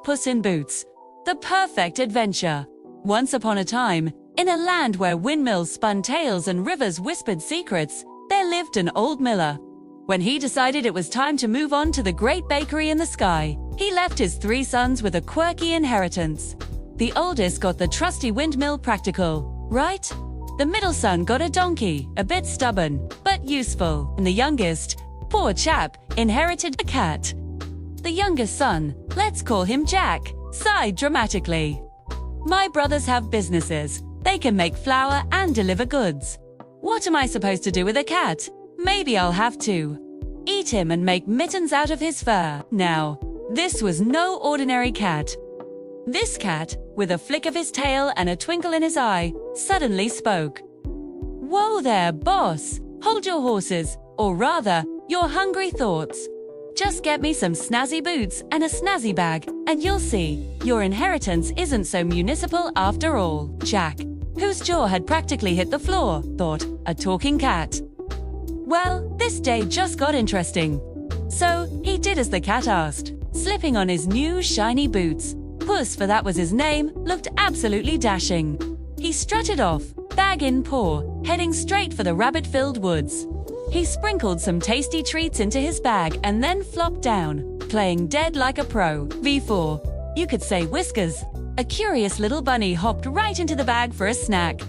Puss in Boots, the perfect adventure. Once upon a time, in a land where windmills spun tales and rivers whispered secrets, there lived an old miller. When he decided it was time to move on to the great bakery in the sky, he left his 3 sons with a quirky inheritance. The oldest got the trusty windmill practical, right? The middle son got a donkey, a bit stubborn, but useful. And the youngest, poor chap, inherited a cat. The youngest son, let's call him Jack, sighed dramatically. My brothers have businesses. They can make flour and deliver goods. What am I supposed to do with a cat? Maybe I'll have to eat him and make mittens out of his fur. Now, this was no ordinary cat. This cat, with a flick of his tail and a twinkle in his eye, suddenly spoke. Whoa there, boss! Hold your horses, or rather, your hungry thoughts. Just get me some snazzy boots and a snazzy bag, and you'll see, your inheritance isn't so municipal after all. Jack, whose jaw had practically hit the floor, thought, a talking cat. Well, this day just got interesting. So, he did as the cat asked, slipping on his new shiny boots. Puss, for that was his name, looked absolutely dashing. He strutted off, bag in paw, heading straight for the rabbit-filled woods. He sprinkled some tasty treats into his bag and then flopped down, playing dead like a pro. V4. You could say Whiskers. A curious little bunny hopped right into the bag for a snack.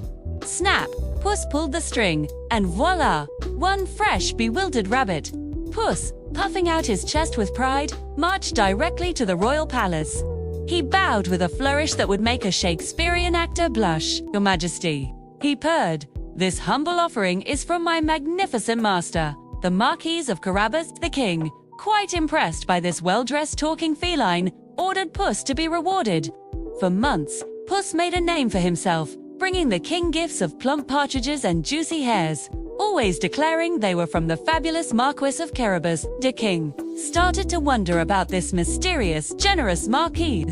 Snap! Puss pulled the string, and voila! One fresh, bewildered rabbit. Puss, puffing out his chest with pride, marched directly to the royal palace. He bowed with a flourish that would make a Shakespearean actor blush. Your Majesty, he purred, this humble offering is from my magnificent master, the Marquis of Carabas. The king, quite impressed by this well-dressed talking feline, ordered Puss to be rewarded. For months, Puss made a name for himself, bringing the king gifts of plump partridges and juicy hares, always declaring they were from the fabulous Marquis of Carabas. The king started to wonder about this mysterious, generous marquis.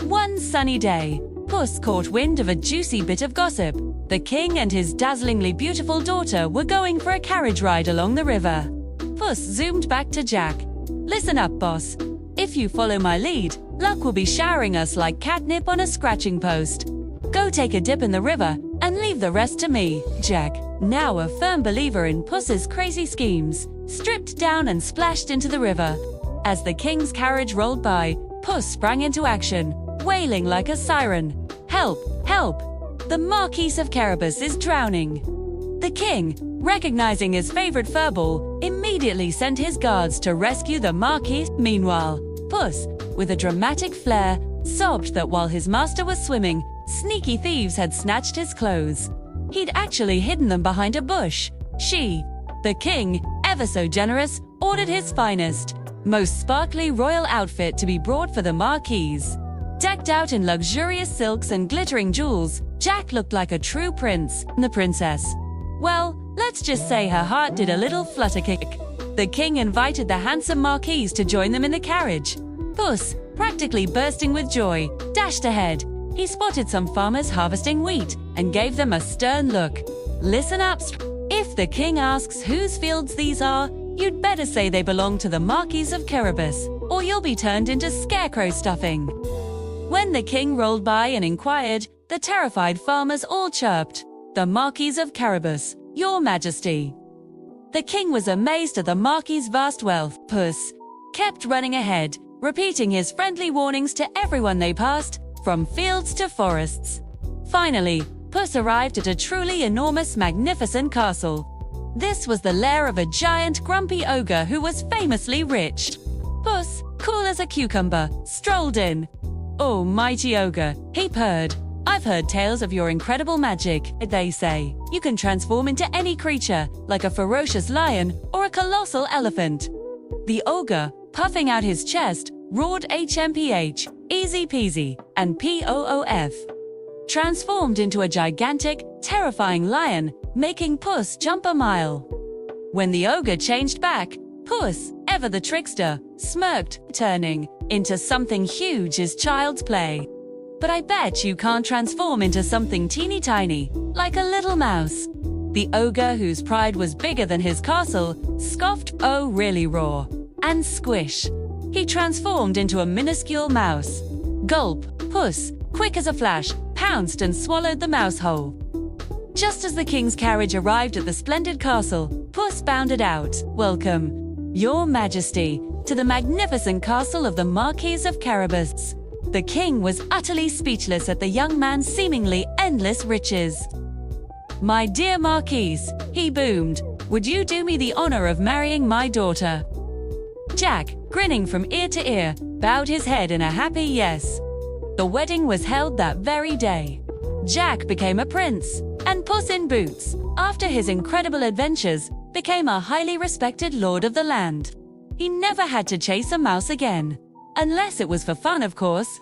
One sunny day, Puss caught wind of a juicy bit of gossip. The king and his dazzlingly beautiful daughter were going for a carriage ride along the river. Puss zoomed back to Jack. Listen up, boss. If you follow my lead, luck will be showering us like catnip on a scratching post. Go take a dip in the river and leave the rest to me. Jack, now a firm believer in Puss's crazy schemes, stripped down and splashed into the river. As the king's carriage rolled by, Puss sprang into action, wailing like a siren. Help! Help! The Marquis of Carabas is drowning. The king, recognizing his favorite furball, immediately sent his guards to rescue the Marquis. Meanwhile, Puss, with a dramatic flair, sobbed that while his master was swimming, sneaky thieves had snatched his clothes. He'd actually hidden them behind a bush. The king, ever so generous, ordered his finest, most sparkly royal outfit to be brought for the Marquis. Decked out in luxurious silks and glittering jewels, Jack looked like a true prince. The princess, well, let's just say her heart did a little flutter kick. The king invited the handsome Marquis to join them in the carriage. Puss, practically bursting with joy, dashed ahead. He spotted some farmers harvesting wheat and gave them a stern look. Listen up, if the king asks whose fields these are, you'd better say they belong to the Marquis of Carabas, or you'll be turned into scarecrow stuffing. When the king rolled by and inquired, the terrified farmers all chirped, "The Marquis of Carabas, your Majesty." The king was amazed at the Marquis's vast wealth. Puss kept running ahead, repeating his friendly warnings to everyone they passed, from fields to forests. Finally, Puss arrived at a truly enormous, magnificent castle. This was the lair of a giant, grumpy ogre who was famously rich. Puss, cool as a cucumber, strolled in. "Oh, mighty ogre," he purred. "I've heard tales of your incredible magic. They say you can transform into any creature, like a ferocious lion or a colossal elephant." The ogre, puffing out his chest, roared HMPH, easy peasy, and POOF. Transformed into a gigantic, terrifying lion, making Puss jump a mile. When the ogre changed back, Puss, ever the trickster, smirked, turning into something huge is child's play. But I bet you can't transform into something teeny tiny, like a little mouse. The ogre, whose pride was bigger than his castle, scoffed, "Oh really, roar," and squish. He transformed into a minuscule mouse. Gulp! Puss, quick as a flash, pounced and swallowed the mouse hole. Just as the king's carriage arrived at the splendid castle, Puss bounded out. "Welcome, Your Majesty, to the magnificent castle of the Marquis of Carabas." The king was utterly speechless at the young man's seemingly endless riches. "My dear Marquis," he boomed, "would you do me the honor of marrying my daughter?" Jack, grinning from ear to ear, bowed his head in a happy yes. The wedding was held that very day. Jack became a prince, and Puss in Boots, after his incredible adventures, became a highly respected lord of the land. He never had to chase a mouse again. Unless it was for fun, of course.